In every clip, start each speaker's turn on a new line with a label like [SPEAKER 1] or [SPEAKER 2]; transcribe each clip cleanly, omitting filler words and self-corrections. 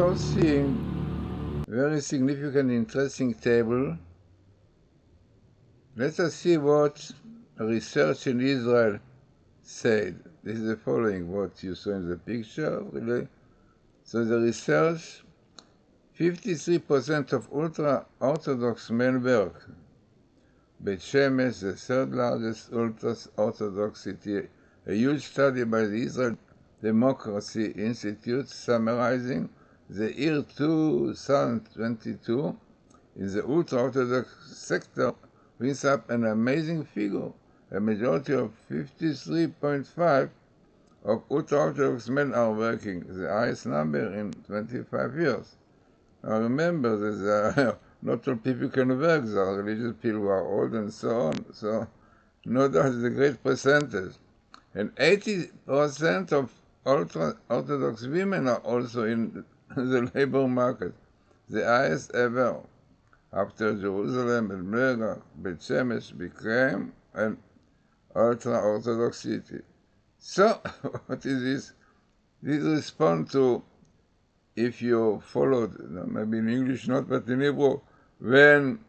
[SPEAKER 1] you're seeing very significant, interesting table. Let us see what research in Israel said. This is the following, what you saw in the picture, really. So the research, 53% of ultra-Orthodox men work. Beit Shemesh, the third largest ultra-Orthodox city, a huge study by the Israel Democracy Institute summarizing the year 2022 in the ultra-Orthodox sector brings up an amazing figure. A majority of 53.5% of ultra-Orthodox men are working, the highest number in 25 years. Now remember that not all people can work, there are religious people who are old and so on, so no doubt it's a great percentage. And 80% of ultra-Orthodox women are also in the labor market, the highest ever. After Jerusalem and Bnei Beit Shemesh became an ultra-Orthodox city. So, what is this? This responds to, if you followed, maybe in English not, but in Hebrew, when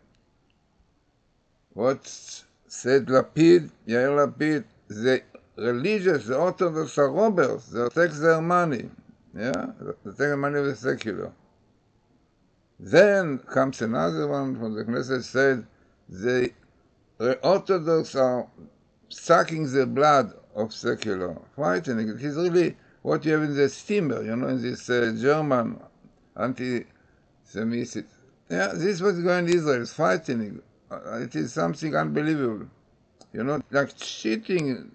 [SPEAKER 1] what said Yair Lapid, the religious, the Orthodox are robbers, they take their money, they take the money of the secular. Then comes another one from the Knesset, said the Orthodox are sucking the blood of secular. Frightening. It is really what you have in the steamer, in this German anti-Semitic. This is what's going in Israel. It's frightening. It is something unbelievable. Like cheating.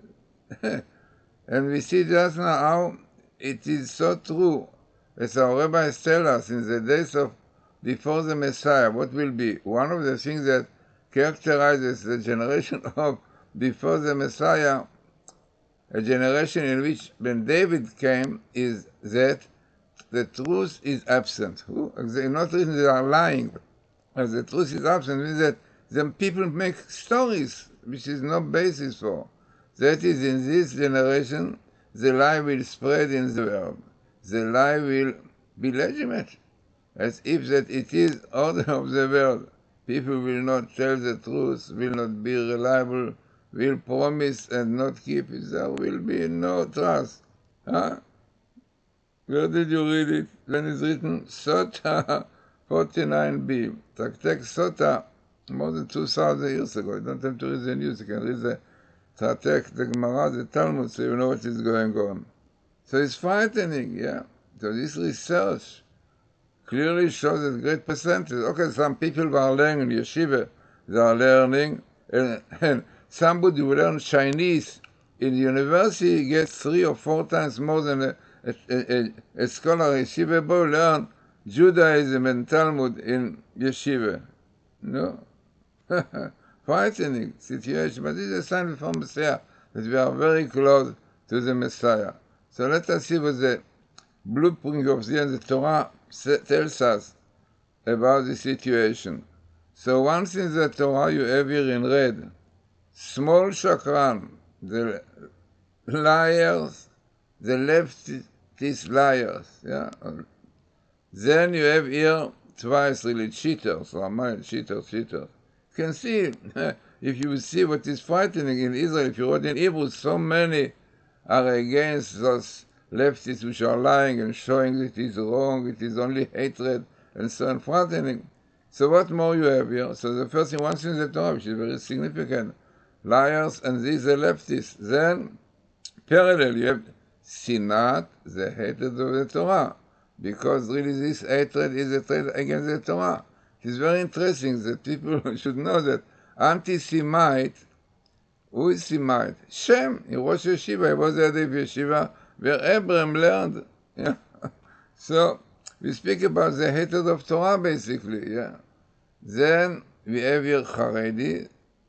[SPEAKER 1] And we see just now how it is so true. As our rabbis tell us, in the days of before the Messiah, what will be? One of the things that characterizes the generation of before the Messiah, a generation in which when David came, is that the truth is absent. Not written they are lying, but the truth is absent means that the people make stories which is no basis for. That is, in this generation, the lie will spread in the world. The lie will be legitimate, as if that it is order of the world. People will not tell the truth, will not be reliable, will promise and not keep it. There will be no trust. Where did you read it? When it's written, Sota 49b. Tractate Sota, more than 2,000 years ago. You don't have to read the news. You can read the Tractate, the Gemara, the Talmud, so you know what is going on. So it's frightening, So this research clearly shows a great percentage. Okay, some people are learning in yeshiva, they are learning, and somebody who learns Chinese in university gets 3 or 4 times more than a scholar yeshiva boy learn Judaism and Talmud in yeshiva. Frightening situation, but this is a sign before Messiah that we are very close to the Messiah. So let us see what the blueprint of the Torah tells us about the situation. So once in the Torah you have here in red, small shakran, the liars, the leftist liars, Then you have here twice really cheaters, cheaters. You can see, if you see what is frightening in Israel, if you read in Hebrew, so many are against those leftists which are lying and showing that it is wrong, it is only hatred, and so on, frightening. So what more you have here? So the first thing, once in the Torah, which is very significant, liars, and these are leftists. Then, parallel, you have sinat, the hatred of the Torah, because really this hatred is a hatred against the Torah. It is very interesting that people should know that anti-Semite, who is Semite? Shem, he was yeshiva, he was the head of yeshiva, where Abraham learned. So, we speak about the hatred of Torah, basically. Then, we have here Haredi.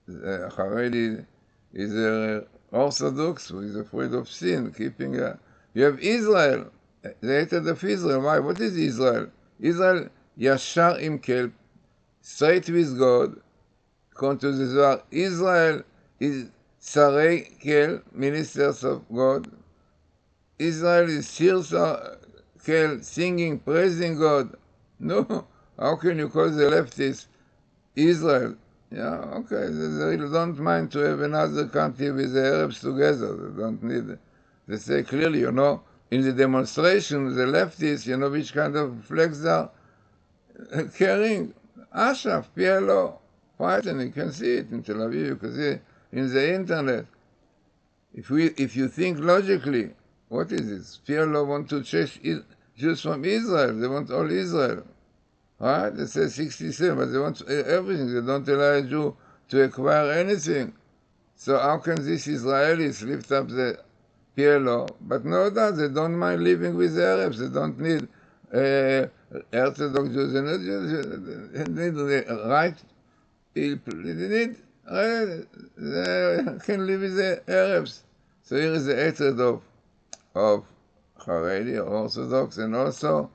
[SPEAKER 1] Haredi is an Orthodox who is afraid of sin, keeping a... You have Israel, the hatred of Israel. Why? What is Israel? Israel, Yashar im Kel, straight with God. According to the Zohar, Israel is Sarei Kel, ministers of God. Israel is singing, praising God. No, how can you call the leftists Israel? Yeah, okay, they don't mind to have another country with the Arabs together. They don't need it. They say clearly, in the demonstration, the leftists, which kind of flags they are carrying. Ashraf, PLO, fighting. You can see it in Tel Aviv. You can see it in the internet. If you think logically, what is this? PLO want to chase Jews from Israel. They want all Israel. Right? They say 67, but they want everything. They don't allow a Jew to acquire anything. So how can these Israelis lift up the PLO? But no doubt, they don't mind living with the Arabs. They don't need Orthodox Jews. They need the right people. They can live with the Arabs. So here is the hatred of Haredi, Orthodox, and also,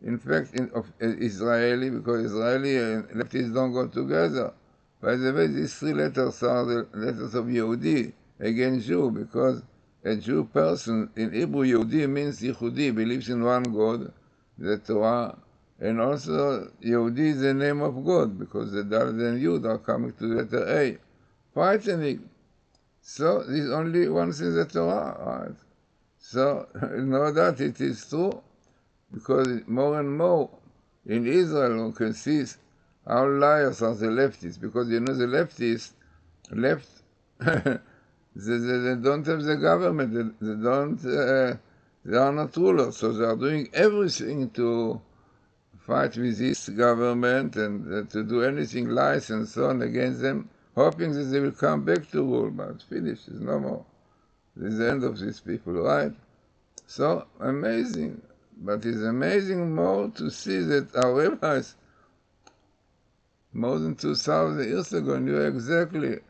[SPEAKER 1] in fact, of Israeli, because Israeli and leftists don't go together. By the way, these three letters are the letters of Yehudi against Jew, because a Jew person, in Hebrew, Yehudi means Yehudi, believes in one God, the Torah, and also Yehudi is the name of God, because the Dal and Yud are coming to the letter A. Frightening. So, there's only one thing, the Torah, right? So, no doubt it is true, because more and more in Israel one can see how liars are the leftists, because the leftists they don't have the government, they are not rulers, so they are doing everything to fight with this government and to do anything, lies and so on against them, hoping that they will come back to rule, but it's finished, it's no more. This is the end of these people, right? So, amazing. But it's amazing more to see that our rabbis, more than 2,000 years ago, knew exactly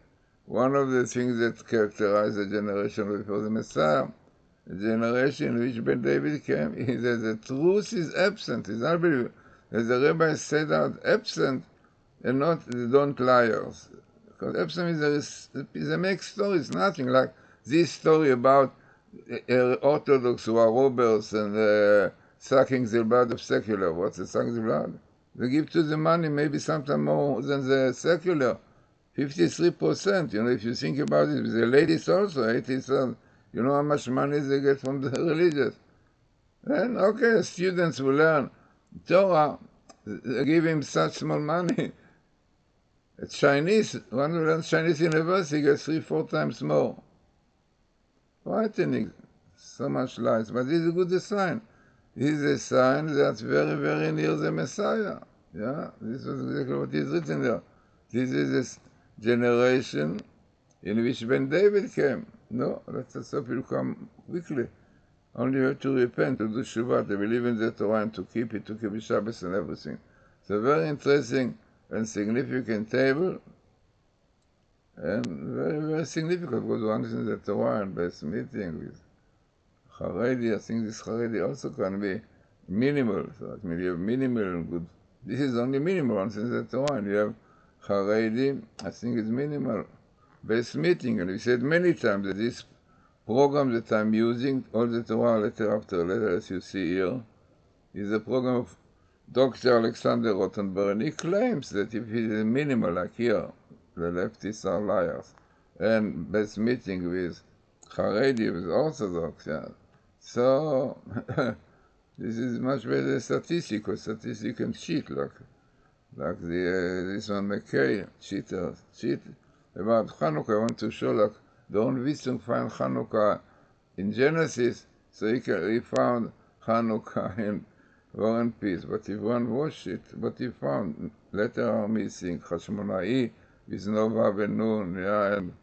[SPEAKER 1] one of the things that characterized the generation before the Messiah, the generation in which Ben David came, is that the truth is absent. It's unbelievable. As the rabbis said out, absent, and not they don't liars. Because absent is a make story. It's nothing like this story about Orthodox who are robbers and sucking the blood of secular. What's the sucking the blood? They give to the money maybe sometimes more than the secular. 53%, if you think about it, the ladies also, 80%. You know how much money they get from the religious. And okay, students will learn Torah, they give him such small money. A Chinese, one who learns Chinese university gets 3-4 times more. Frightening, so much lies. But this is a good sign. This is a sign that's very, very near the Messiah. Yeah, this was exactly what is written there. This is a generation in which Ben David came. No, let us hope he'll come quickly. Only you have to repent, to do Shuvah, to believe in the Torah, and to keep Shabbos and everything. It's a very interesting and significant table, and very, very significant, because one is in the Torah and best meeting with Haredi. I think this Haredi also can be minimal, so it may have minimal and good. This is only minimal, one is in the Torah, and you have Haredi, I think it's minimal, best meeting, and we said many times that this program that I'm using, all the Torah letter after letter, as you see here, is a program of Dr. Alexander Rothenberg, and he claims that if it is minimal, like here, the leftists are liars, and best meeting with Haredi, with Orthodox, yeah. So, this is much better statistic, because statistics can cheat, like this one McKay, cheat about Hanukkah. I want to show, like, the own Witzung found Hanukkah in Genesis, so he found Hanukkah in War and Peace. But if one watched it, what he found, letter are missing, Hashmonai with no Vav and Nun, yeah, and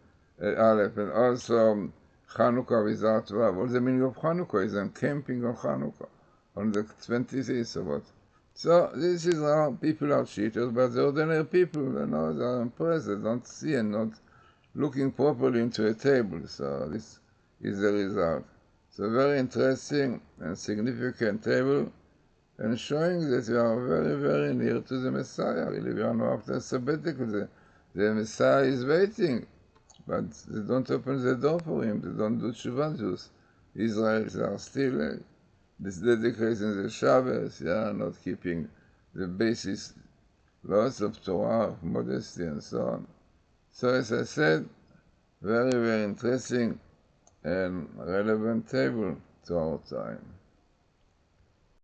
[SPEAKER 1] Aleph, and also Hanukkah without Vav. What the meaning of Hanukkah is I'm camping on Hanukkah, on the 26th of what. So this is how people are cheaters, but the ordinary people, they are impressed, they don't see and not looking properly into a table. So this is the result. So very interesting and significant table, and showing that we are very, very near to the Messiah. Really, we are now after sabbatical. The Messiah is waiting, but they don't open the door for him. They don't do Tshuva Jews. Israelis are still this dedicating the Shabbos, not keeping the basis laws of Torah, of modesty, and so on. So as I said, very, very interesting and relevant table to our time.